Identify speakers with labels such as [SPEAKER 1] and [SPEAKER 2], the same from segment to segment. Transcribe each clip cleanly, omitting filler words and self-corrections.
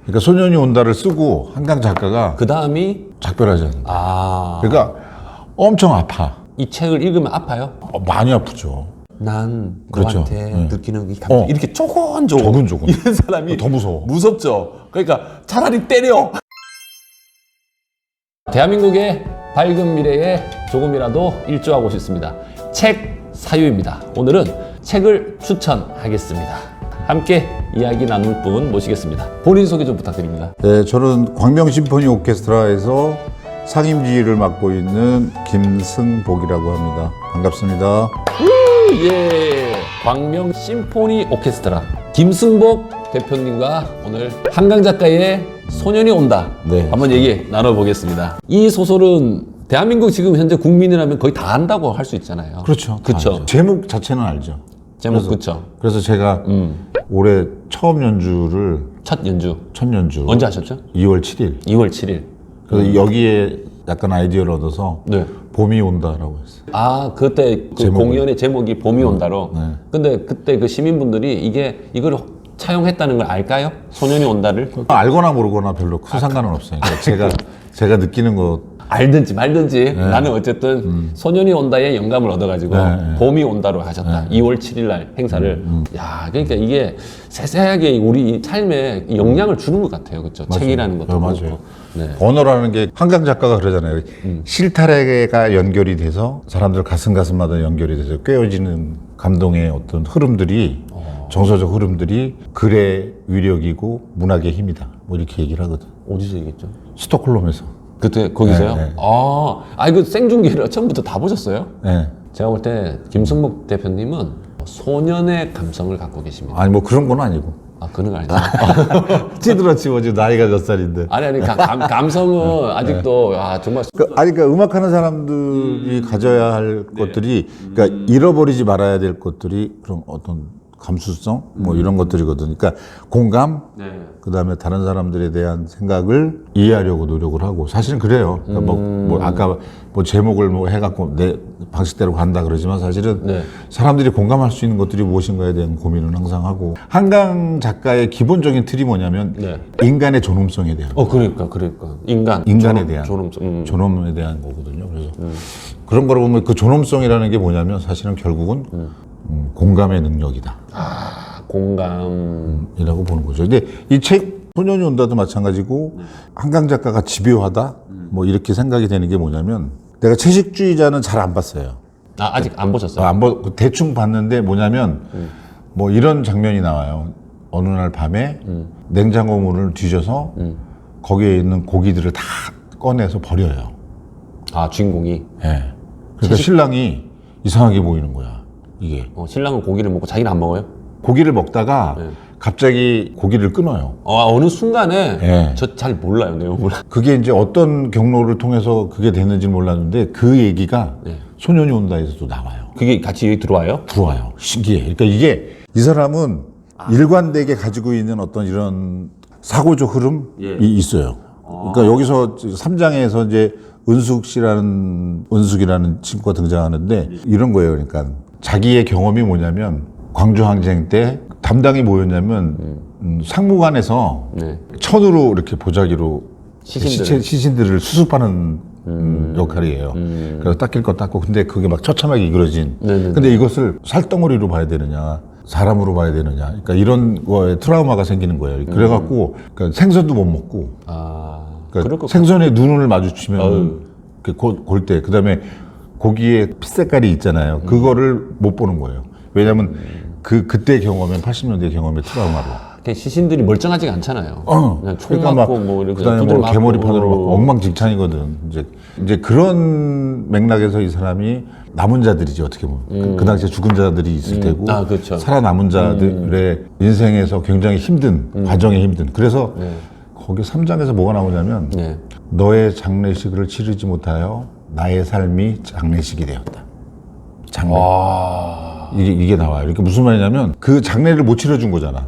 [SPEAKER 1] 그러니까 소년이 온다를 쓰고 한강 작가가
[SPEAKER 2] 그 다음이
[SPEAKER 1] 작별하지 않는다.
[SPEAKER 2] 아,
[SPEAKER 1] 그러니까 엄청 아파.
[SPEAKER 2] 이 책을 읽으면 아파요?
[SPEAKER 1] 많이 아프죠.
[SPEAKER 2] 난
[SPEAKER 1] 그렇죠.
[SPEAKER 2] 너한테
[SPEAKER 1] 네.
[SPEAKER 2] 느끼는 이 감정 이렇게 조곤조곤
[SPEAKER 1] 조근조근.
[SPEAKER 2] 이런 사람이
[SPEAKER 1] 더 무서워.
[SPEAKER 2] 무섭죠. 그러니까 차라리 때려. 대한민국의 밝은 미래에 조금이라도 일조하고 싶습니다. 책 사유입니다. 오늘은 책을 추천하겠습니다. 함께 이야기 나눌 분 모시겠습니다. 본인 소개 좀 부탁드립니다.
[SPEAKER 1] 네, 저는 광명 심포니 오케스트라에서 상임지휘를 맡고 있는 김승복이라고 합니다. 반갑습니다.
[SPEAKER 2] 예, 광명 심포니 오케스트라 김승복 대표님과 오늘 한강 작가의 소년이 온다.
[SPEAKER 1] 네.
[SPEAKER 2] 한번 얘기 나눠보겠습니다. 이 소설은 대한민국 지금 현재 국민이라면 거의 다 안다고 할 수 있잖아요.
[SPEAKER 1] 그렇죠.
[SPEAKER 2] 그렇죠.
[SPEAKER 1] 제목 자체는 알죠.
[SPEAKER 2] 제목 그렇죠.
[SPEAKER 1] 그래서 제가 올해 처음 연주를
[SPEAKER 2] 첫 연주
[SPEAKER 1] 첫 연주
[SPEAKER 2] 언제 하셨죠?
[SPEAKER 1] 2월 7일.
[SPEAKER 2] 2월 7일.
[SPEAKER 1] 그래서 여기에 약간 아이디어를 얻어서
[SPEAKER 2] 네.
[SPEAKER 1] 봄이 온다라고 했어요.
[SPEAKER 2] 아, 그때 그
[SPEAKER 1] 제목이.
[SPEAKER 2] 공연의 제목이 봄이 온다로.
[SPEAKER 1] 네.
[SPEAKER 2] 근데 그때 그 시민분들이 이걸 차용했다는 걸 알까요? 소년이 온다를
[SPEAKER 1] 알거나 모르거나 별로 큰 상관은 없어요. 그러니까 제가 느끼는 거
[SPEAKER 2] 알든지 말든지 나는 어쨌든 소년이 온다에 영감을 얻어가지고
[SPEAKER 1] 네.
[SPEAKER 2] 봄이 온다로 하셨다. 2월 7일 날 행사를. 야, 그러니까 이게 세세하게 우리 삶에 영향을 주는 것 같아요. 그렇죠? 책이라는 것도.
[SPEAKER 1] 맞아요.
[SPEAKER 2] 그렇고. 네.
[SPEAKER 1] 언어라는 게 한강 작가가 그러잖아요. 실타래가 연결이 돼서 사람들 가슴마다 연결이 돼서 꿰어지는 감동의 어떤 흐름들이 정서적 흐름들이 글의 위력이고 문학의 힘이다. 뭐 이렇게 얘기를 하거든.
[SPEAKER 2] 어디서 얘기했죠?
[SPEAKER 1] 스톡홀름에서.
[SPEAKER 2] 그때 거기서요?
[SPEAKER 1] 네, 네.
[SPEAKER 2] 이거 생중계를 처음부터 다 보셨어요?
[SPEAKER 1] 네.
[SPEAKER 2] 제가 볼 때 김승복 대표님은 소년의 감성을 갖고 계십니다.
[SPEAKER 1] 아니 뭐 그런 건 아니고.
[SPEAKER 2] 아, 그런 거 아니죠?
[SPEAKER 1] 찌들었지 뭐지 나이가 몇 살인데.
[SPEAKER 2] 아니 감성은 아직도 정말
[SPEAKER 1] 그러니까 음악하는 사람들이 가져야 할 것들이, 그러니까 잃어버리지 말아야 될 것들이 그런 어떤 감수성 뭐 이런 것들이거든. 그러니까 공감,
[SPEAKER 2] 네.
[SPEAKER 1] 그다음에 다른 사람들에 대한 생각을 이해하려고 노력을 하고, 사실은 그래요. 그러니까 뭐 아까 뭐 제목을 뭐 해갖고 내 방식대로 간다 그러지만 사실은
[SPEAKER 2] 네.
[SPEAKER 1] 사람들이 공감할 수 있는 것들이 무엇인가에 대한 고민은 항상 하고, 한강 작가의 기본적인 틀이 뭐냐면
[SPEAKER 2] 네.
[SPEAKER 1] 인간의 존엄성에 대한
[SPEAKER 2] 그러니까
[SPEAKER 1] 인간에 대한
[SPEAKER 2] 존엄성.
[SPEAKER 1] 존엄에 대한 거거든요. 그래서 그런 거를 보면 그 존엄성이라는 게 뭐냐면 사실은 결국은 공감의 능력이다.
[SPEAKER 2] 공감이라고
[SPEAKER 1] 보는 거죠. 근데 이 책 소년이 온다도 마찬가지고 한강 작가가 집요하다 뭐 이렇게 생각이 되는 게 뭐냐면, 내가 채식주의자는 잘 안 봤어요.
[SPEAKER 2] 아직 안 보셨어요?
[SPEAKER 1] 대충 봤는데 뭐냐면 뭐 이런 장면이 나와요. 어느 날 밤에 냉장고 문을 뒤져서 거기에 있는 고기들을 다 꺼내서 버려요.
[SPEAKER 2] 주인공이
[SPEAKER 1] 예. 그러니까 신랑이 이상하게 보이는 거야. 이게
[SPEAKER 2] 신랑은 고기를 먹고 자기는 안 먹어요?
[SPEAKER 1] 고기를 먹다가 갑자기 고기를 끊어요.
[SPEAKER 2] 어느 순간에
[SPEAKER 1] 예.
[SPEAKER 2] 저 잘 몰라요, 내용을.
[SPEAKER 1] 그게 이제 어떤 경로를 통해서 그게 됐는지 몰랐는데 그 얘기가 소년이 온다에서도 나와요.
[SPEAKER 2] 그게 같이 여기 들어와요?
[SPEAKER 1] 들어와요. 신기해. 그러니까 이게 이 사람은 일관되게 가지고 있는 어떤 이런 사고적 흐름이 있어요. 그러니까 여기서 3장에서 이제 은숙이라는 친구가 등장하는데 이런 거예요. 그러니까 자기의 경험이 뭐냐면 광주 항쟁 때 담당이 뭐였냐면 상무관에서 천으로 이렇게 보자기로 시신들을 수습하는 역할이에요. 그래서 닦일 거 닦고, 근데 그게 막 처참하게 이그러진. 근데 이것을 살덩어리로 봐야 되느냐, 사람으로 봐야 되느냐. 그러니까 이런 거에 트라우마가 생기는 거예요. 그래갖고 그러니까 생선도 못 먹고. 그러니까 생선에 눈을 마주치면 골 때, 그다음에 고기에 피 색깔이 있잖아요. 그거를 못 보는 거예요. 왜냐하면 그때 경험은 80년대 경험의 트라우마로.
[SPEAKER 2] 시신들이 멀쩡하지가 않잖아요. 그냥 총
[SPEAKER 1] 그러니까
[SPEAKER 2] 맞고 뭐 이렇게
[SPEAKER 1] 그다음에
[SPEAKER 2] 두들
[SPEAKER 1] 뭐
[SPEAKER 2] 맞고
[SPEAKER 1] 개머리판으로 막 엉망진창이거든. 이제 그런 맥락에서 이 사람이 남은 자들이지, 어떻게 보면. 그 당시에 죽은 자들이 있을 테고,
[SPEAKER 2] 그렇죠.
[SPEAKER 1] 살아남은 자들의 인생에서 굉장히 힘든 과정이 힘든. 그래서 거기 3장에서 뭐가 나오냐면 너의 장례식을 치르지 못하여 나의 삶이 장례식이 되었다. 장례. 이게 나와요. 그러니까 무슨 말이냐면 그 장례를 못 치러준 거잖아.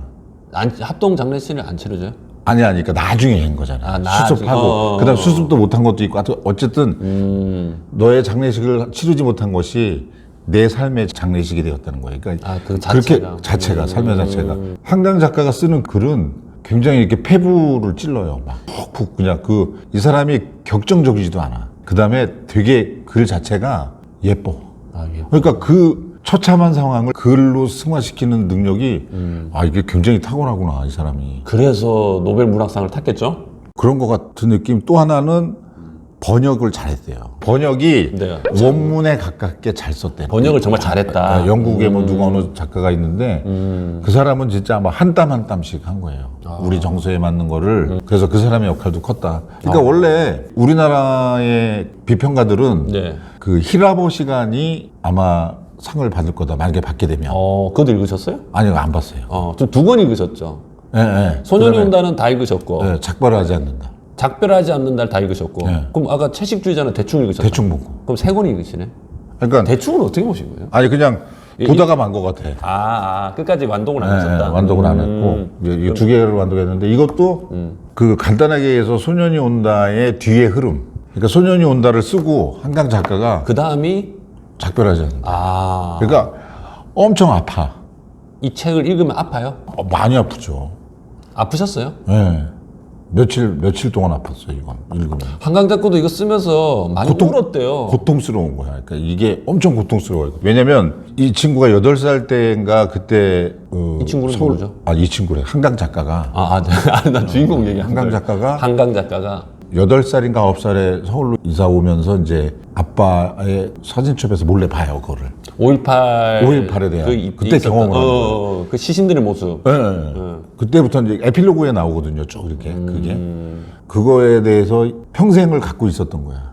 [SPEAKER 2] 합동 장례식을 안 치러줘요?
[SPEAKER 1] 아니, 그러니까 나중에 한 거잖아. 수습하고 그다음 수습도 못한 것도 있고, 어쨌든 너의 장례식을 치르지 못한 것이 내 삶의 장례식이 되었다는 거예요. 그러니까
[SPEAKER 2] 그
[SPEAKER 1] 그렇게 자체가 삶의 자체가. 한강 작가가 쓰는 글은 굉장히 이렇게 폐부를 찔러요. 막 푹푹 그냥 이 사람이 격정적이지도 않아. 그 다음에 되게 글 자체가 예뻐.
[SPEAKER 2] 아, 예.
[SPEAKER 1] 그러니까 그 처참한 상황을 글로 승화시키는 능력이 이게 굉장히 탁월하구나 이 사람이.
[SPEAKER 2] 그래서 노벨 문학상을 탔겠죠?
[SPEAKER 1] 그런 것 같은 느낌. 또 하나는 번역을 잘했대요. 번역이
[SPEAKER 2] 네.
[SPEAKER 1] 원문에 가깝게 잘 썼대.
[SPEAKER 2] 번역을 정말 잘했다.
[SPEAKER 1] 영국에 뭐 누가 어느 작가가 있는데 그 사람은 진짜 막 한 땀 한 땀씩 한 거예요. 우리 정서에 맞는 거를. 그래서 그 사람의 역할도 컸다. 그러니까 원래 우리나라의 비평가들은
[SPEAKER 2] 네.
[SPEAKER 1] 그 히라보 시간이 아마 상을 받을 거다. 만약에 받게 되면.
[SPEAKER 2] 그것도 읽으셨어요?
[SPEAKER 1] 아니요, 안 봤어요.
[SPEAKER 2] 좀 2권 읽으셨죠?
[SPEAKER 1] 예, 예.
[SPEAKER 2] 소년이
[SPEAKER 1] 그다음에,
[SPEAKER 2] 온다는 다 읽으셨고,
[SPEAKER 1] 예, 작발을 하지 않는다.
[SPEAKER 2] 작별하지 않는 날 다 읽으셨고,
[SPEAKER 1] 네.
[SPEAKER 2] 그럼 아까 채식주의자는 대충 읽으셨죠?
[SPEAKER 1] 대충 보고.
[SPEAKER 2] 그럼 3권 읽으시네?
[SPEAKER 1] 그러니까
[SPEAKER 2] 대충은 어떻게 보신 거예요?
[SPEAKER 1] 아니 그냥 보다가 만 것 같아.
[SPEAKER 2] 끝까지 완독을 안
[SPEAKER 1] 예,
[SPEAKER 2] 하셨다?
[SPEAKER 1] 예, 완독을 안 했고 이제 이 2개를 완독했는데 이것도 그 간단하게 해서 소년이 온다의 뒤의 흐름. 그러니까 소년이 온다를 쓰고 한강 작가가
[SPEAKER 2] 그 다음이,
[SPEAKER 1] 작별하지 않는다.
[SPEAKER 2] 이
[SPEAKER 1] 그러니까 엄청 아파.
[SPEAKER 2] 책을 읽으면 아파요?
[SPEAKER 1] 많이 아프죠.
[SPEAKER 2] 아프셨어요?
[SPEAKER 1] 예. 며칠 동안 아팠어요, 이건. 읽으면.
[SPEAKER 2] 한강 작가도 이거 쓰면서 많이 울었대요.
[SPEAKER 1] 고통스러운 거야. 그러니까 이게 엄청 고통스러워요. 왜냐면 이 친구가 8살 때인가 그때
[SPEAKER 2] 이 친구는 누구죠?
[SPEAKER 1] 이 친구래. 한강 작가가
[SPEAKER 2] 나 주인공 얘기한
[SPEAKER 1] 한강
[SPEAKER 2] 거예요.
[SPEAKER 1] 작가가
[SPEAKER 2] 한강 작가가
[SPEAKER 1] 8살인가 9살에 서울로 이사 오면서 이제 아빠의 사진첩에서 몰래 봐요, 그거를. 5.18에 대한 그때 경험을 하는 거예요.
[SPEAKER 2] 그 시신들의 모습.
[SPEAKER 1] 예, 예. 그때부터 이제 에필로그에 나오거든요, 쭉 이렇게. 그거에 대해서 평생을 갖고 있었던 거야.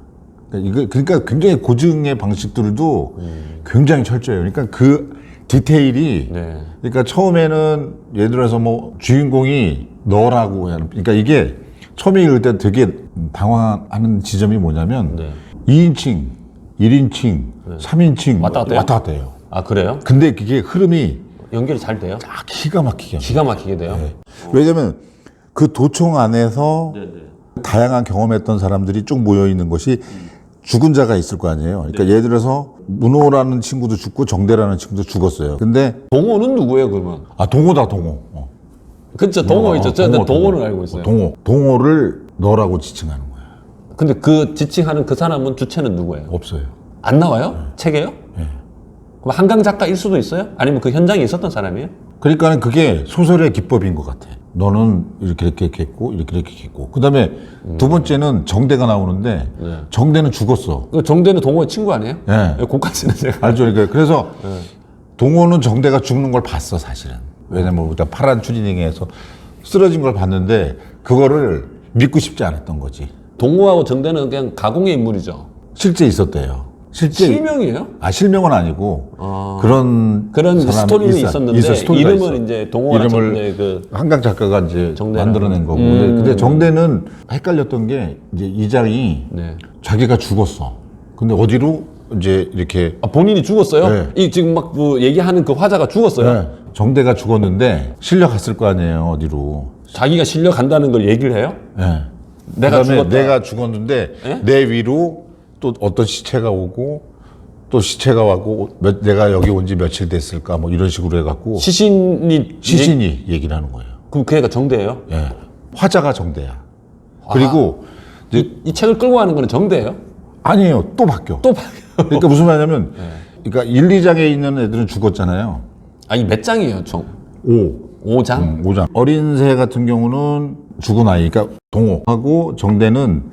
[SPEAKER 1] 그러니까 굉장히 고증의 방식들도 굉장히 철저해요. 그러니까 그 디테일이
[SPEAKER 2] 네.
[SPEAKER 1] 그러니까 처음에는 예를 들어서 뭐 주인공이 너라고 하는 그러니까 이게 처음에 읽을 때 되게 당황하는 지점이 뭐냐면
[SPEAKER 2] 네.
[SPEAKER 1] 2인칭, 1인칭, 3인칭
[SPEAKER 2] 왔다 갔다 해요?
[SPEAKER 1] 왔다 갔다 해요.
[SPEAKER 2] 아, 그래요?
[SPEAKER 1] 근데 그게 흐름이
[SPEAKER 2] 연결이 잘 돼요?
[SPEAKER 1] 기가 막히게
[SPEAKER 2] 기가 막히게 돼요?
[SPEAKER 1] 네. 왜냐면 그 도청 안에서 다양한 경험했던 사람들이 쭉 모여 있는 것이 죽은 자가 있을 거 아니에요. 그러니까 예를 들어서 문호라는 친구도 죽고 정대라는 친구도 죽었어요. 근데
[SPEAKER 2] 동호는 누구예요, 그러면?
[SPEAKER 1] 동호다 동호.
[SPEAKER 2] 그쵸, 동호 있죠. 저는 동호는 알고 있어요.
[SPEAKER 1] 동호를 너라고 지칭하는 거야.
[SPEAKER 2] 근데 그 지칭하는 그 사람은 주체는 누구예요?
[SPEAKER 1] 없어요.
[SPEAKER 2] 안 나와요? 책에요?
[SPEAKER 1] 네.
[SPEAKER 2] 그럼 한강 작가일 수도 있어요? 아니면 그 현장에 있었던 사람이에요?
[SPEAKER 1] 그러니까 그게 소설의 기법인 것 같아. 너는 이렇게 했고 이렇게 했고. 그다음에 두 번째는 정대가 나오는데 정대는 죽었어.
[SPEAKER 2] 그 정대는 동호의 친구 아니에요?
[SPEAKER 1] 네.
[SPEAKER 2] 고까지는 제가
[SPEAKER 1] 알죠? 그러니까 그래서 동호는 정대가 죽는 걸 봤어 사실은. 왜냐면 일단 파란 추리닝에서 쓰러진 걸 봤는데 그거를 믿고 싶지 않았던 거지.
[SPEAKER 2] 동호하고 정대는 그냥 가공의 인물이죠.
[SPEAKER 1] 실제 있었대요.
[SPEAKER 2] 실명이에요?
[SPEAKER 1] 실명은 아니고 그런
[SPEAKER 2] 사람이 스토리는 있었는데 이름은 이제 동호나 정대
[SPEAKER 1] 한강 작가가 이제 만들어낸 거고. 근데 정대는 헷갈렸던 게 이제 이장이 자기가 죽었어. 근데 어디로 이제 이렇게
[SPEAKER 2] 본인이 죽었어요?
[SPEAKER 1] 네.
[SPEAKER 2] 이 지금 막 그 얘기하는 그 화자가 죽었어요?
[SPEAKER 1] 네. 정대가 죽었는데 실려 갔을 거 아니에요 어디로.
[SPEAKER 2] 자기가 실려 간다는 걸 얘기를 해요?
[SPEAKER 1] 네.
[SPEAKER 2] 내가 죽었다.
[SPEAKER 1] 내가 죽었는데 내 위로 또 어떤 시체가 오고 또 시체가 와고 내가 여기 온 지 며칠 됐을까 뭐 이런 식으로 해갖고
[SPEAKER 2] 시신이
[SPEAKER 1] 얘기를 하는 거예요.
[SPEAKER 2] 그럼 그 애가 정대예요?
[SPEAKER 1] 예. 화자가 정대야. 그리고 이제
[SPEAKER 2] 이 책을 끌고 가는 거는 정대예요?
[SPEAKER 1] 아니에요. 또 바뀌어. 그러니까 무슨 말이냐면 그러니까 1, 2장에 있는 애들은 죽었잖아요.
[SPEAKER 2] 아니 몇 장이에요, 총? 5장?
[SPEAKER 1] 5장. 어린 새 같은 경우는 죽은 아이, 그러니까 동호하고 정대는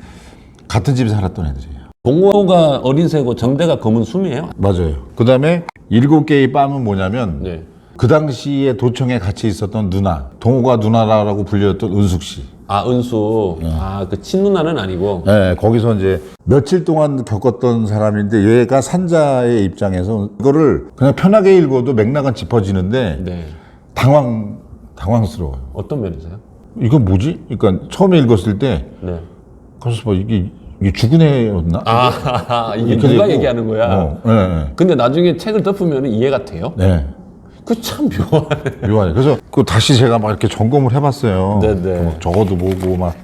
[SPEAKER 1] 같은 집에 살았던 애들이에요.
[SPEAKER 2] 동호가 어린 새고 정대가 검은 숨이에요?
[SPEAKER 1] 맞아요. 그 다음에 7개의 빰은 뭐냐면 그 당시에 도청에 같이 있었던 누나, 동호가 누나라고 불렸던 은숙 씨.
[SPEAKER 2] 은수. 그 친누나는 아니고.
[SPEAKER 1] 네, 거기서 이제 며칠 동안 겪었던 사람인데 얘가 산자의 입장에서 이거를 그냥 편하게 읽어도 맥락은 짚어지는데 당황스러워요.
[SPEAKER 2] 어떤 면이세요?
[SPEAKER 1] 이건 뭐지? 그러니까 처음에 읽었을 때 가서 봐 이게 죽은 애였나?
[SPEAKER 2] 이게 누가 얘기하는 거야?
[SPEAKER 1] 네.
[SPEAKER 2] 근데 나중에 책을 덮으면 이해가 돼요?
[SPEAKER 1] 네.
[SPEAKER 2] 그 참 묘하네.
[SPEAKER 1] 그래서 그 다시 제가 막 이렇게 점검을 해봤어요.
[SPEAKER 2] 막
[SPEAKER 1] 적어도 보고 막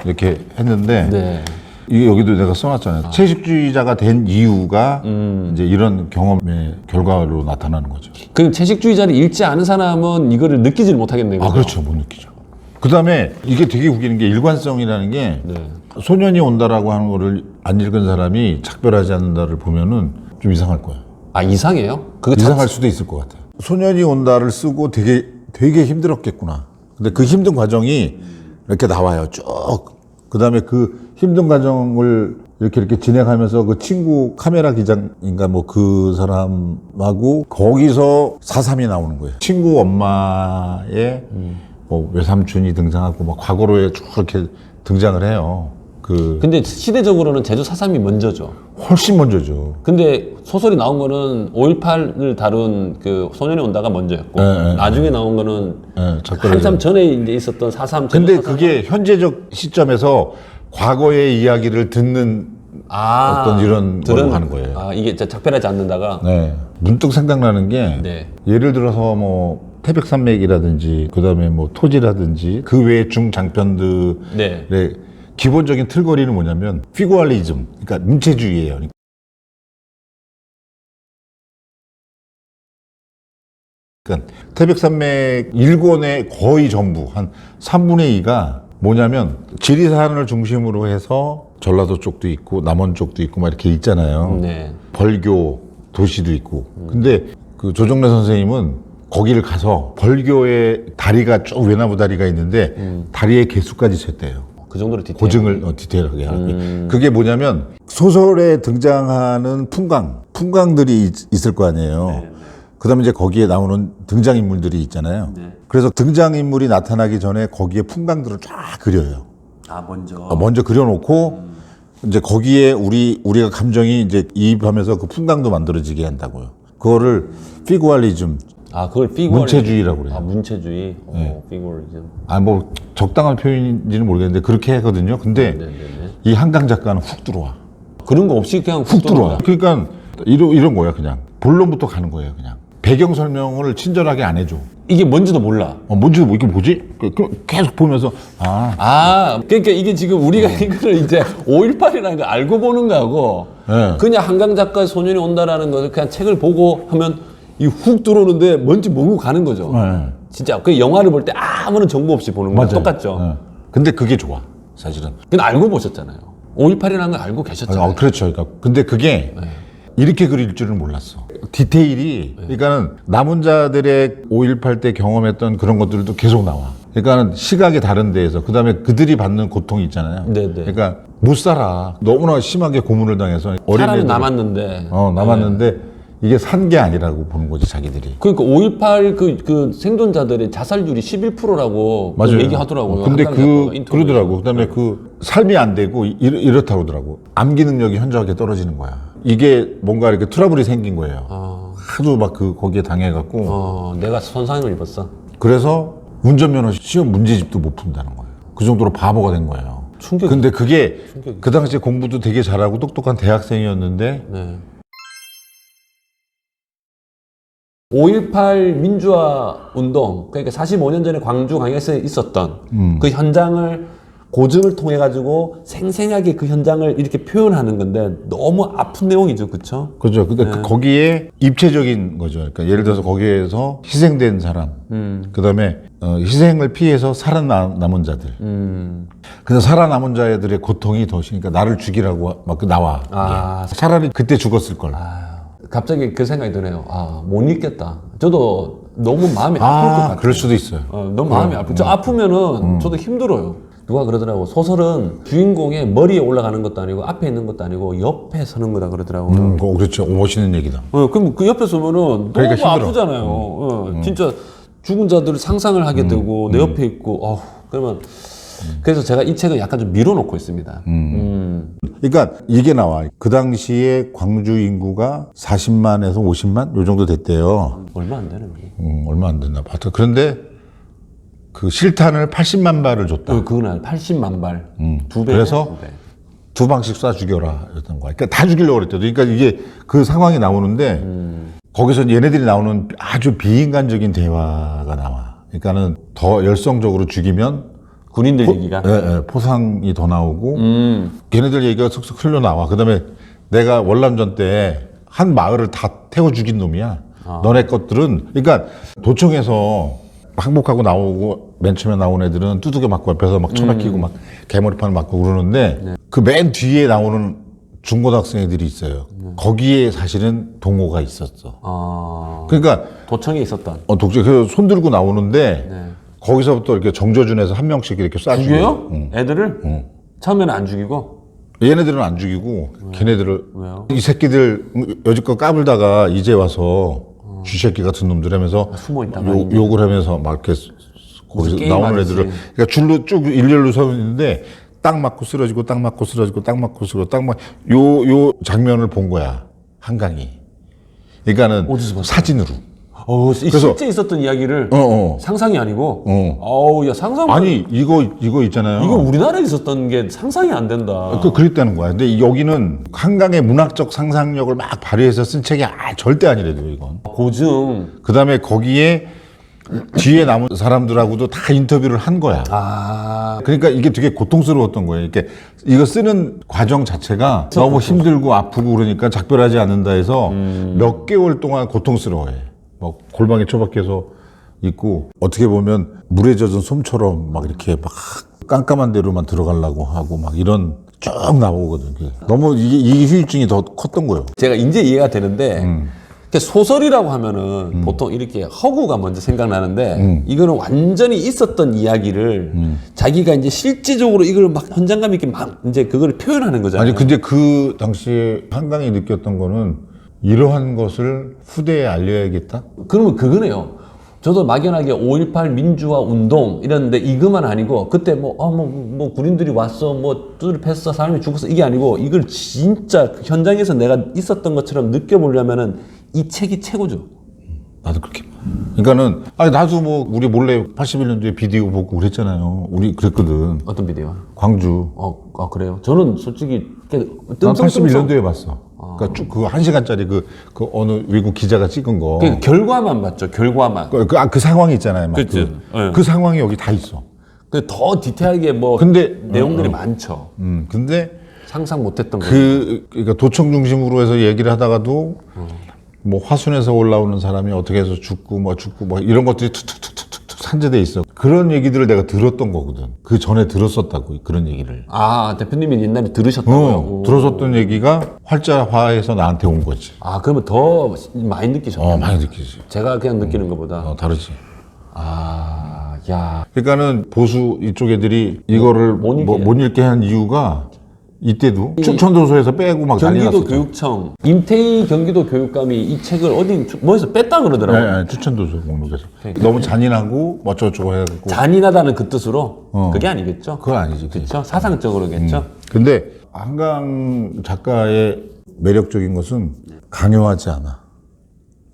[SPEAKER 1] 이렇게 했는데 이게 여기도 내가 써놨잖아요. 채식주의자가 된 이유가 이제 이런 경험의 결과로 나타나는 거죠.
[SPEAKER 2] 그 채식주의자를 읽지 않은 사람은 이거를 느끼지를 못하겠네요.
[SPEAKER 1] 그렇죠. 못 느끼죠. 그다음에 이게 되게 웃기는 게 일관성이라는 게
[SPEAKER 2] 네.
[SPEAKER 1] 소년이 온다라고 하는 거를 안 읽은 사람이 작별하지 않는다를 보면은 좀 이상할 거예요.
[SPEAKER 2] 아, 이상해요? 그거
[SPEAKER 1] 이상할 수도 있을 것 같아요. 소년이 온다를 쓰고 되게 힘들었겠구나. 근데 그 힘든 과정이 이렇게 나와요. 쭉. 그다음에 그 힘든 과정을 이렇게 진행하면서 그 친구 카메라 기장인가 뭐 그 사람하고 거기서 4.3이 나오는 거예요. 친구 엄마의 뭐 외삼촌이 등장하고 막 과거로에 쭉 이렇게 등장을 해요.
[SPEAKER 2] 근데 시대적으로는 제주 4.3이 먼저죠.
[SPEAKER 1] 훨씬 먼저죠.
[SPEAKER 2] 근데 소설이 나온 거는 5.18을 다룬 그 소년이 온다가 먼저였고,
[SPEAKER 1] 네.
[SPEAKER 2] 나중에 나온 거는
[SPEAKER 1] 작별하지
[SPEAKER 2] 한참 전에 이제 있었던 4.3.
[SPEAKER 1] 근데 그게 현재적 시점에서 과거의 이야기를 듣는 어떤 이런 걸로 하는 거예요.
[SPEAKER 2] 아, 이게 작별하지 않는다가.
[SPEAKER 1] 네. 문득 생각나는 게
[SPEAKER 2] 네.
[SPEAKER 1] 예를 들어서 뭐 태백산맥이라든지 그다음에 뭐 토지라든지 그 외의 중장편들의
[SPEAKER 2] 네.
[SPEAKER 1] 기본적인 틀거리는 뭐냐면 피구알리즘, 그러니까 문체주의예요. 그러니까 태백산맥 1권의 거의 전부 한 3분의 2가 뭐냐면 지리산을 중심으로 해서 전라도 쪽도 있고 남원 쪽도 있고 막 이렇게 있잖아요.
[SPEAKER 2] 네.
[SPEAKER 1] 벌교 도시도 있고. 근데 그 조정래 선생님은 거기를 가서 벌교의 다리가 쭉 외나무 다리가 있는데 다리의 개수까지 셌대요.
[SPEAKER 2] 그 정도로 디테일.
[SPEAKER 1] 고증을 디테일하게 하는. 그게 뭐냐면 소설에 등장하는 풍광들이 있을 거 아니에요. 그다음에 이제 거기에 나오는 등장인물들이 있잖아요. 그래서 등장인물이 나타나기 전에 거기에 풍광들을 쫙 그려요.
[SPEAKER 2] 아, 먼저.
[SPEAKER 1] 먼저 그려놓고 이제 거기에 우리가 감정이 이제 이입하면서 그 풍광도 만들어지게 한다고요. 그거를 피구알리즘,
[SPEAKER 2] 아, 그걸 피구얼.
[SPEAKER 1] 문체주의라고 그래요.
[SPEAKER 2] 아, 문체주의. 피구얼리즘.
[SPEAKER 1] 뭐 적당한 표현인지는 모르겠는데 그렇게 하거든요. 근데 이 한강 작가는 훅 들어와.
[SPEAKER 2] 그런 거 없이 그냥
[SPEAKER 1] 훅 들어와. 그러니까 이런 거야 그냥. 본론부터 가는 거예요 그냥. 배경 설명을 친절하게 안 해줘.
[SPEAKER 2] 이게 뭔지도 몰라.
[SPEAKER 1] 뭔지도 뭐 이게 뭐지? 계속 보면서
[SPEAKER 2] 그러니까 이게 지금 우리가 이거를 이제 5.18이라는 걸 알고 보는 거하고
[SPEAKER 1] 네.
[SPEAKER 2] 그냥 한강 작가의 소년이 온다라는 것을 그냥 책을 보고 하면 이 훅 들어오는데 뭔지 모르고 가는 거죠.
[SPEAKER 1] 네.
[SPEAKER 2] 진짜 그 영화를 볼 때 아무런 정보 없이 보는 거 똑같죠.
[SPEAKER 1] 네. 근데 그게 좋아 사실은.
[SPEAKER 2] 근데 알고 보셨잖아요. 5.18이라는 걸 알고 계셨잖아요.
[SPEAKER 1] 그렇죠. 그러니까 근데 그게 이렇게 그릴 줄은 몰랐어. 디테일이 그러니까는 남은 자들의 5.18 때 경험했던 그런 것들도 계속 나와. 그러니까는 시각이 다른 데에서 그다음에 그들이 받는 고통이 있잖아요.
[SPEAKER 2] 네네.
[SPEAKER 1] 그러니까 못 살아. 너무나 심하게 고문을 당해서
[SPEAKER 2] 사람이 남았는데.
[SPEAKER 1] 남았는데 이게 산 게 아니라고 보는 거지 자기들이.
[SPEAKER 2] 그러니까 5.18 그 생존자들의 자살률이 11%라고
[SPEAKER 1] 맞아요.
[SPEAKER 2] 얘기하더라고요.
[SPEAKER 1] 근데
[SPEAKER 2] 인터뷰에서.
[SPEAKER 1] 그러더라고. 그다음에 그 삶이 안 되고 이렇다고 하더라고. 암기 능력이 현저하게 떨어지는 거야. 이게 뭔가 이렇게 트러블이 생긴 거예요. 하도 막 거기에 당해갖고.
[SPEAKER 2] 내가 손상을 입었어.
[SPEAKER 1] 그래서 운전면허 시험 문제집도 못 푼다는 거예요. 그 정도로 바보가 된 거예요.
[SPEAKER 2] 충격이.
[SPEAKER 1] 근데 그게 그 당시에 공부도 되게 잘하고 똑똑한 대학생이었는데
[SPEAKER 2] 네. 5.18 민주화 운동, 그러니까 45년 전에 광주 광역시에 있었던 그 현장을 고증을 통해 가지고 생생하게 그 현장을 이렇게 표현하는 건데 너무 아픈 내용이죠, 그렇죠?
[SPEAKER 1] 그죠. 근데 거기에 입체적인 거죠. 그러니까 예를 들어서 거기에서 희생된 사람, 그다음에 희생을 피해서 살아남은 자들. 근데 살아남은 자들의 고통이 더 심니까 나를 죽이라고 막 나와. 차라리 그때 죽었을 걸.
[SPEAKER 2] 갑자기 그 생각이 드네요. 못 읽겠다. 저도 너무 마음이 아플 것 같아요.
[SPEAKER 1] 그럴 수도 있어요.
[SPEAKER 2] 너무 마음이 아프죠. 저 아프면은 저도 힘들어요. 누가 그러더라고. 소설은 주인공의 머리에 올라가는 것도 아니고 앞에 있는 것도 아니고 옆에 서는 거다 그러더라고요.
[SPEAKER 1] 그렇죠. 멋있는 얘기다.
[SPEAKER 2] 그럼 그 옆에 서면은
[SPEAKER 1] 그러니까
[SPEAKER 2] 너무
[SPEAKER 1] 힘들어.
[SPEAKER 2] 아프잖아요. 진짜 죽은 자들을 상상을 하게 되고 내 옆에 있고 그러면 그래서 제가 이 책은 약간 좀 밀어놓고 있습니다.
[SPEAKER 1] 그러니까 이게 나와. 그 당시에 광주 인구가 40만에서 50만 요 정도 됐대요.
[SPEAKER 2] 얼마 안 되는 거예요.
[SPEAKER 1] 얼마 안 됐나 봐. 그런데 그 실탄을 80만 발을 줬다.
[SPEAKER 2] 그날 80만 발. 두 배.
[SPEAKER 1] 그래서 두 방씩 쏴 죽여라 였던 거야. 그러니까 다 죽이려고 그랬대요. 그러니까 이게 그 상황이 나오는데 거기서 얘네들이 나오는 아주 비인간적인 대화가 나와. 그러니까는 더 열성적으로 죽이면
[SPEAKER 2] 군인들 얘기가.
[SPEAKER 1] 포상이 더 나오고 걔네들 얘기가 슥슥 흘러나와. 그다음에 내가 월남전 때 한 마을을 다 태워 죽인 놈이야. 너네 것들은. 그러니까 도청에서 항복하고 나오고 맨 처음에 나온 애들은 두들겨 맞고 옆에서 막 쳐박히고 막 개머리판 맞고 그러는데 그 맨 뒤에 나오는 중고등학생 애들이 있어요. 거기에 사실은 동호가 있었어.
[SPEAKER 2] 아,
[SPEAKER 1] 그러니까
[SPEAKER 2] 도청에 있었던.
[SPEAKER 1] 독재 그래서 손 들고 나오는데
[SPEAKER 2] 네.
[SPEAKER 1] 거기서부터 이렇게 정조준에서 한 명씩 이렇게 쏴주고.
[SPEAKER 2] 죽여요?
[SPEAKER 1] 응.
[SPEAKER 2] 애들을? 처음에는 안 죽이고?
[SPEAKER 1] 얘네들은 안 죽이고 걔네들을
[SPEAKER 2] 왜요?
[SPEAKER 1] 이 새끼들 여지껏 까불다가 이제 와서 쥐새끼 같은 놈들 하면서
[SPEAKER 2] 숨어 있다가
[SPEAKER 1] 욕을 하면서 막 이렇게 거기서
[SPEAKER 2] 게임
[SPEAKER 1] 나오는
[SPEAKER 2] 하듯이.
[SPEAKER 1] 애들을 그러니까 줄로 쭉 일렬로 서 있는데 딱 맞고 쓰러지고 딱 맞고 쓰러지고 딱 맞고 쓰러지고 요 장면을 본 거야 한강이. 그러니까는
[SPEAKER 2] 어디서 봤어요?
[SPEAKER 1] 사진으로.
[SPEAKER 2] 실제 있었던 이야기를 상상이 아니고. 어우, 야 상상.
[SPEAKER 1] 아니 이거 있잖아요.
[SPEAKER 2] 이거 우리나라에 있었던 게 상상이 안 된다.
[SPEAKER 1] 그랬다는 거야. 근데 여기는 한강의 문학적 상상력을 막 발휘해서 쓴 책이 절대 아니래도 이건.
[SPEAKER 2] 고증.
[SPEAKER 1] 그 다음에 거기에 뒤에 남은 사람들하고도 다 인터뷰를 한 거야.
[SPEAKER 2] 아,
[SPEAKER 1] 그러니까 이게 되게 고통스러웠던 거예요. 이렇게 이거 쓰는 과정 자체가 너무 힘들고 아프고 그러니까 작별하지 않는다 해서 몇 개월 동안 고통스러워해. 막 골방에 처박혀서 있고 어떻게 보면 물에 젖은 솜처럼 막 이렇게 막 깜깜한 데로만 들어가려고 하고 막 이런 쭉 나오거든. 너무 이 후유증이 더 컸던 거예요.
[SPEAKER 2] 제가 이제 이해가 되는데 이렇게 소설이라고 하면은 보통 이렇게 허구가 먼저 생각나는데 이거는 완전히 있었던 이야기를 자기가 이제 실질적으로 이걸 막 현장감 있게 막 이제 그걸 표현하는 거잖아요.
[SPEAKER 1] 아니 근데 그 당시에 한강이 느꼈던 거는 이러한 것을 후대에 알려야겠다.
[SPEAKER 2] 그러면 그거네요. 저도 막연하게 5.18 민주화 운동 이랬는데 이것만 아니고 그때 뭐 군인들이 왔어 뭐 두드려 팼어 사람이 죽었어 이게 아니고 이걸 진짜 현장에서 내가 있었던 것처럼 느껴보려면은 이 책이 최고죠.
[SPEAKER 1] 나도 그렇게 봐. 그러니까는 아니 나도 뭐 우리 몰래 81년도에 비디오 보고 그랬잖아요. 우리 그랬거든.
[SPEAKER 2] 어떤 비디오?
[SPEAKER 1] 광주.
[SPEAKER 2] 그래요? 저는 솔직히
[SPEAKER 1] 난 81년도에 봤어. 그러니까 쭉 그 1시간짜리 그 어느 외국 기자가 찍은 거.
[SPEAKER 2] 그 결과만 봤죠. 결과만.
[SPEAKER 1] 그 상황이 있잖아요. 막
[SPEAKER 2] 그치. 네.
[SPEAKER 1] 그 상황이 여기 다 있어.
[SPEAKER 2] 그 더 디테일하게 뭐
[SPEAKER 1] 근데
[SPEAKER 2] 내용들이 많죠.
[SPEAKER 1] 근데
[SPEAKER 2] 상상 못했던 거.
[SPEAKER 1] 그러니까 도청 중심으로 해서 얘기를 하다가도 뭐 화순에서 올라오는 사람이 어떻게 해서 죽고 뭐 이런 것들이 툭툭툭툭툭 산재돼 있어. 그런 얘기들을 내가 들었던 거거든. 그 전에 들었었다고 그런 얘기를.
[SPEAKER 2] 아 대표님이 옛날에 들으셨다고요?
[SPEAKER 1] 들었었던 얘기가 활자화해서 나한테 온 거지.
[SPEAKER 2] 아 그러면 더 많이 느끼셨네요.
[SPEAKER 1] 많이 느끼지.
[SPEAKER 2] 제가 그냥 느끼는 것보다.
[SPEAKER 1] 다르지.
[SPEAKER 2] 야.
[SPEAKER 1] 그러니까는 보수 이쪽 애들이 이거를 못 읽게 한 이유가 이때도 춘천도서에서 빼고 막 난리
[SPEAKER 2] 경기도
[SPEAKER 1] 났었죠.
[SPEAKER 2] 교육청 임태희 경기도 교육감이 이 책을 뭐에서 뺐다 그러더라고요.
[SPEAKER 1] 네, 추천도서 목록에서. 너무 잔인하고 어쩌고저쩌고 해가지고.
[SPEAKER 2] 잔인하다는 그 뜻으로 그게 아니겠죠?
[SPEAKER 1] 그건 아니지.
[SPEAKER 2] 그렇죠? 사상적으로겠죠?
[SPEAKER 1] 근데 한강 작가의 매력적인 것은 강요하지 않아.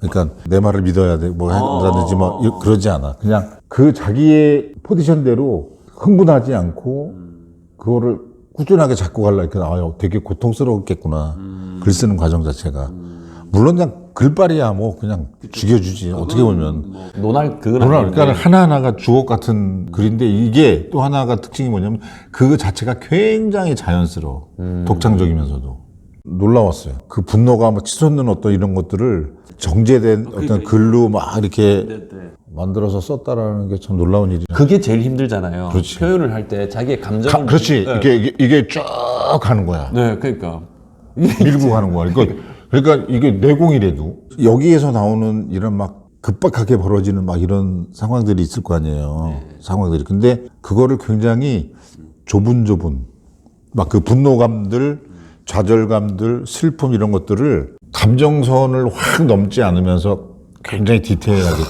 [SPEAKER 1] 그러니까 내 말을 믿어야 돼, 뭐 한다든지 뭐 그러지 않아. 그냥 그 자기의 포지션대로 흥분하지 않고 그거를 꾸준하게 잡고 가려니까 되게 고통스러웠겠구나. 글 쓰는 과정 자체가. 물론 그냥 글빨이야 뭐 그냥 죽여주지. 어떻게 보면.
[SPEAKER 2] 논할 그건
[SPEAKER 1] 그러니까 하나하나가 주옥 같은 글인데 이게 또 하나가 특징이 뭐냐면 그 자체가 굉장히 자연스러워. 독창적이면서도. 놀라웠어요. 그 분노가 뭐 치솟는 어떤 이런 것들을 정제된 어떤 글로 막 이렇게 만들어서 썼다라는 게 참 놀라운 일이야.
[SPEAKER 2] 그게 제일 힘들잖아요.
[SPEAKER 1] 그렇지.
[SPEAKER 2] 표현을 할 때 자기의 감정을.
[SPEAKER 1] 그렇지.
[SPEAKER 2] 네.
[SPEAKER 1] 이게 쭉 가는 거야.
[SPEAKER 2] 네, 그러니까.
[SPEAKER 1] 밀고 가는 거야. 그러니까 이게 내공이래도 여기에서 나오는 이런 막 급박하게 벌어지는 막 이런 상황들이 있을 거 아니에요. 상황들이. 근데 그거를 굉장히 좁은 막 그 분노감들, 좌절감들, 슬픔 이런 것들을 감정선을 확 넘지 않으면서 굉장히 디테일하게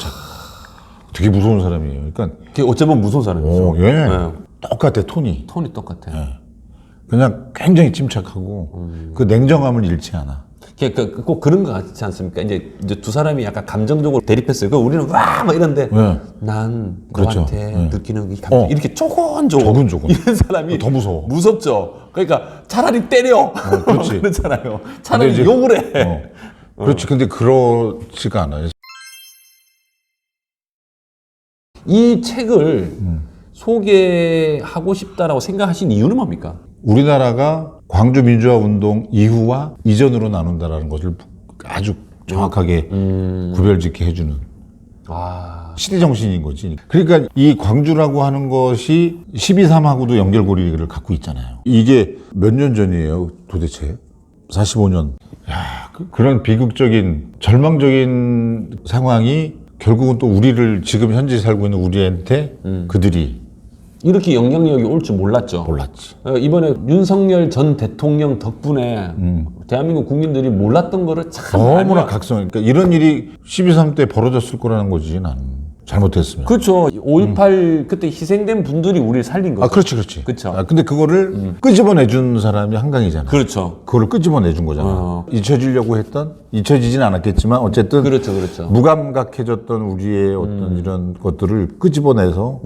[SPEAKER 1] 되게 무서운 사람이에요. 그러니까
[SPEAKER 2] 그게 어쩌면 무서운 사람이죠. 네.
[SPEAKER 1] 똑같아 톤이.
[SPEAKER 2] 톤이 똑같아요.
[SPEAKER 1] 그냥 굉장히 침착하고 그 냉정함을 잃지 않아.
[SPEAKER 2] 꼭 그런 거 같지 않습니까? 이제 두 사람이 약간 감정적으로 대립했어요. 그 우리는 와! 막 이런데 난
[SPEAKER 1] 그렇죠.
[SPEAKER 2] 너한테 느끼는 이 감정 이렇게 조곤조곤 이런 사람이
[SPEAKER 1] 더 무서워.
[SPEAKER 2] 무섭죠. 그러니까 차라리 때려.
[SPEAKER 1] 그렇지.
[SPEAKER 2] 그렇잖아요. 차라리
[SPEAKER 1] 이제,
[SPEAKER 2] 욕을 해.
[SPEAKER 1] 그렇지. 근데 그렇지가 않아요.
[SPEAKER 2] 이 책을 소개하고 싶다라고 생각하신 이유는 뭡니까?
[SPEAKER 1] 우리나라가 광주 민주화 운동 이후와 이전으로 나눈다라는 것을 아주 정확하게 구별짓게 해주는. 시대 정신인 거지. 그러니까 이 광주라고 하는 것이 12.3하고도 연결고리를 갖고 있잖아요. 이게 몇 년 전이에요, 도대체? 45년. 야, 그런 비극적인, 절망적인 상황이 결국은 또 우리를 지금 현재 살고 있는 우리한테 그들이
[SPEAKER 2] 이렇게 영향력이 올 줄 몰랐죠.
[SPEAKER 1] 몰랐지.
[SPEAKER 2] 이번에 윤석열 전 대통령 덕분에 대한민국 국민들이 몰랐던 거를 참
[SPEAKER 1] 너무나
[SPEAKER 2] 많이
[SPEAKER 1] 각성. 그러니까 이런 일이 12.3 때 벌어졌을 거라는 거지, 나는. 잘못했으면.
[SPEAKER 2] 그렇죠. 5.18 그때 희생된 분들이 우리를 살린 거죠.
[SPEAKER 1] 아, 그렇지, 그렇지.
[SPEAKER 2] 그쵸.
[SPEAKER 1] 아, 근데 그거를 끄집어내준 사람이 한강이잖아.
[SPEAKER 2] 그렇죠.
[SPEAKER 1] 그거를 끄집어내준 거잖아. 잊혀지려고 했던, 잊혀지진 않았겠지만, 어쨌든.
[SPEAKER 2] 그렇죠, 그렇죠.
[SPEAKER 1] 무감각해졌던 우리의 어떤 이런 것들을 끄집어내서.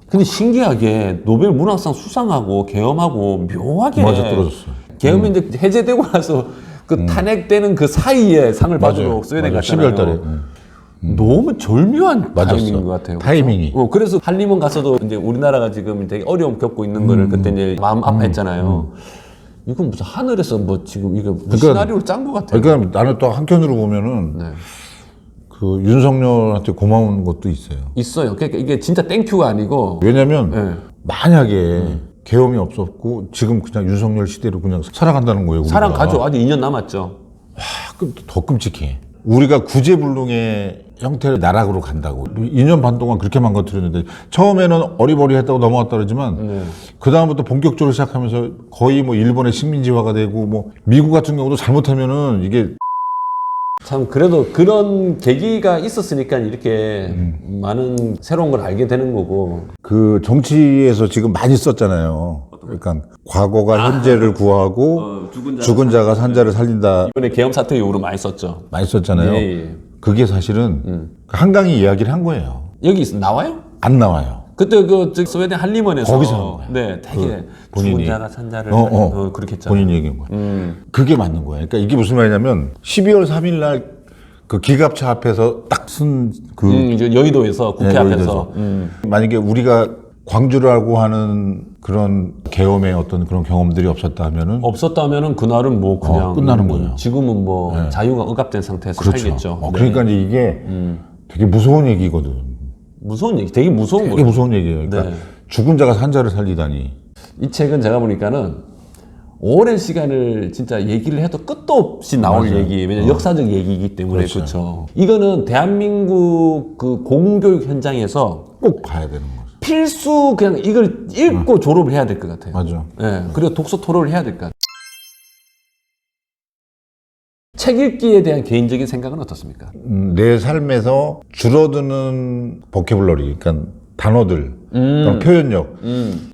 [SPEAKER 2] 근데 신기하게 노벨 문학상 수상하고 계엄하고 묘하게
[SPEAKER 1] 맞아, 떨어졌어.
[SPEAKER 2] 계엄이 이제 해제되고 나서 그 탄핵되는 그 사이에 상을 받으러 스웨덴 갔잖아요.
[SPEAKER 1] 12월 달에.
[SPEAKER 2] 너무 절묘한
[SPEAKER 1] 맞았어.
[SPEAKER 2] 타이밍인 것 같아요.
[SPEAKER 1] 타이밍이.
[SPEAKER 2] 그렇죠? 그래서 한림원 가서도 이제 우리나라가 지금 되게 어려움 겪고 있는 거를 그때 이제 마음 아파했잖아요. 이건 무슨 하늘에서 뭐 지금 이거 무슨 시나리오를 짠 것 같아요.
[SPEAKER 1] 그러니까 나는 또 한편으로 보면은
[SPEAKER 2] 네.
[SPEAKER 1] 그 윤석열한테 고마운 것도 있어요.
[SPEAKER 2] 있어요. 그러니까 이게 진짜 땡큐가 아니고
[SPEAKER 1] 왜냐면
[SPEAKER 2] 네.
[SPEAKER 1] 만약에 계엄이 없었고 지금 그냥 윤석열 시대로 그냥 살아간다는 거예요. 우리가.
[SPEAKER 2] 살아가죠. 아직 2년 남았죠.
[SPEAKER 1] 그럼 더 끔찍해. 우리가 구제불능의 형태의 나락으로 간다고. 2년 반 동안 그렇게 망가뜨렸는데 처음에는 어리버리했다고 넘어갔다 그러지만 그 다음부터 본격적으로 시작하면서 거의 뭐 일본의 식민지화가 되고 뭐 미국 같은 경우도 잘못하면은 이게
[SPEAKER 2] 참 그래도 그런 계기가 있었으니까 이렇게 많은 새로운 걸 알게 되는 거고.
[SPEAKER 1] 그 정치에서 지금 많이 썼잖아요. 그러니까 과거가 현재를 구하고 죽은 자가 산자를 살린다
[SPEAKER 2] 이번에 계엄 사태 이후로 많이 썼죠.
[SPEAKER 1] 많이 썼잖아요.
[SPEAKER 2] 예, 예.
[SPEAKER 1] 그게 사실은 한강이 이야기를 한 거예요.
[SPEAKER 2] 여기 나와요?
[SPEAKER 1] 안 나와요.
[SPEAKER 2] 그때 그 스웨덴 한림원에서
[SPEAKER 1] 거기서 한 거야.
[SPEAKER 2] 네, 되게
[SPEAKER 1] 본인이.
[SPEAKER 2] 죽은 자가 산자를 그렇게 했잖아요.
[SPEAKER 1] 본인 얘기인 거야. 그게 맞는 거야. 그러니까 이게 무슨 말이냐면 12월 3일 날 그 기갑차 앞에서 딱 쓴 그
[SPEAKER 2] 이제 여의도에서 국회 앞에서
[SPEAKER 1] 만약에 우리가 광주라고 하는 그런 계엄의 어떤 그런 경험들이 없었다면은
[SPEAKER 2] 없었다면은 그날은 뭐 그냥
[SPEAKER 1] 끝나는 거예요.
[SPEAKER 2] 지금은 뭐 자유가 억압된 상태에서
[SPEAKER 1] 그렇죠.
[SPEAKER 2] 살겠죠. 네.
[SPEAKER 1] 그러니까 이제 이게 되게 무서운 얘기거든.
[SPEAKER 2] 무서운 얘기, 되게 무서운
[SPEAKER 1] 되게
[SPEAKER 2] 거예요.
[SPEAKER 1] 무서운 얘기예요. 그러니까
[SPEAKER 2] 네.
[SPEAKER 1] 죽은 자가 산자를 살리다니.
[SPEAKER 2] 이 책은 제가 보니까는 오랜 시간을 진짜 얘기를 해도 끝도 없이 나올
[SPEAKER 1] 맞아요.
[SPEAKER 2] 얘기, 왜냐면 역사적 얘기이기 때문에
[SPEAKER 1] 그렇죠.
[SPEAKER 2] 그렇죠. 이거는 대한민국 그 공교육 현장에서
[SPEAKER 1] 꼭 봐야 되는 거죠.
[SPEAKER 2] 필수 그냥 이걸 읽고 졸업을 해야 될 것 같아요.
[SPEAKER 1] 맞아.
[SPEAKER 2] 예, 그리고 독서 토론을 해야 될 것 같아요. 책 읽기에 대한 개인적인 생각은 어떻습니까?
[SPEAKER 1] 내 삶에서 줄어드는 보캐블러리, 그러니까 단어들, 그런 표현력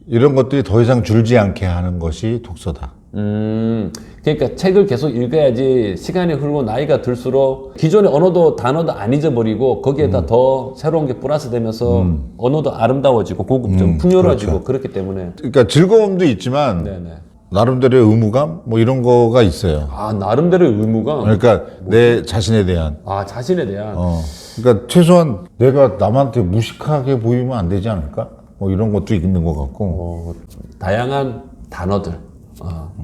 [SPEAKER 1] 이런 것들이 더 이상 줄지 않게 하는 것이 독서다.
[SPEAKER 2] 그러니까 책을 계속 읽어야지 시간이 흐르고 나이가 들수록 기존의 언어도 단어도 안 잊어버리고 거기에다 더 새로운 게 플러스 되면서 언어도 아름다워지고 고급점 풍요로워지고 그렇기 때문에
[SPEAKER 1] 그러니까 즐거움도 있지만
[SPEAKER 2] 네네.
[SPEAKER 1] 나름대로의 의무감 뭐 이런 거가 있어요.
[SPEAKER 2] 아 나름대로의 의무감.
[SPEAKER 1] 그러니까 내 자신에 대한.
[SPEAKER 2] 아 자신에 대한.
[SPEAKER 1] 그러니까 최소한 내가 남한테 무식하게 보이면 안 되지 않을까? 뭐 이런 것도 있는 것 같고.
[SPEAKER 2] 다양한 단어들.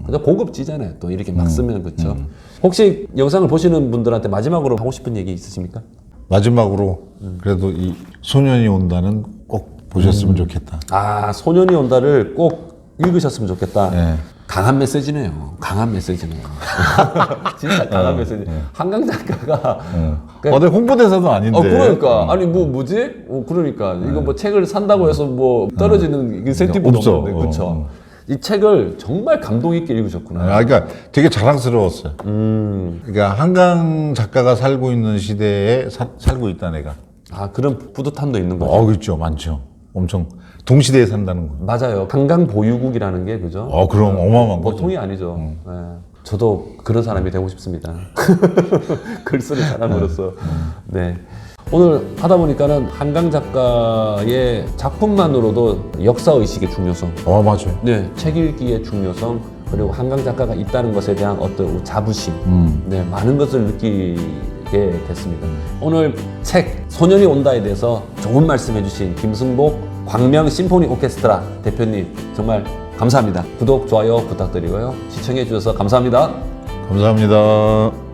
[SPEAKER 2] 그래서 고급지잖아요. 또 이렇게 막 쓰면 그렇죠. 혹시 영상을 보시는 분들한테 마지막으로 하고 싶은 얘기 있으십니까?
[SPEAKER 1] 마지막으로 그래도 이 소년이 온다는 꼭 보셨으면 좋겠다.
[SPEAKER 2] 아 소년이 온다를 꼭 읽으셨으면 좋겠다.
[SPEAKER 1] 네.
[SPEAKER 2] 강한 메시지네요. 강한 메시지네요. 진짜 강한 메시지. 한강 작가가
[SPEAKER 1] 어디 홍보대사도 아닌데.
[SPEAKER 2] 그러니까 아니 뭐지? 그러니까 이거 뭐 책을 산다고 해서 뭐 떨어지는 인센티브도
[SPEAKER 1] 없어.
[SPEAKER 2] 없는데 그렇죠. 이 책을 정말 감동 있게 읽으셨구나.
[SPEAKER 1] 그러니까 되게 자랑스러웠어요. 그러니까 한강 작가가 살고 있는 시대에 살고 있다 내가.
[SPEAKER 2] 아 그런 뿌듯함도 있는 거죠.
[SPEAKER 1] 그렇죠, 많죠. 엄청 동시대에 산다는 거.
[SPEAKER 2] 맞아요. 한강 보유국이라는 게 그죠?
[SPEAKER 1] 그럼 어마어마한 거죠.
[SPEAKER 2] 보통이 아니죠. 네. 저도 그런 사람이 되고 싶습니다. 글 쓰는 사람으로서. 네. 오늘 하다 보니까는 한강 작가의 작품만으로도 역사 의식의 중요성,
[SPEAKER 1] 맞아요.
[SPEAKER 2] 네, 책 읽기의 중요성, 그리고 한강 작가가 있다는 것에 대한 어떤 자부심, 네, 많은 것을 느끼게 됐습니다. 오늘 책 소년이 온다에 대해서 좋은 말씀해주신 김승복 광명 심포니 오케스트라 대표님 정말 감사합니다. 구독, 좋아요 부탁드리고요. 시청해 주셔서 감사합니다.
[SPEAKER 1] 감사합니다.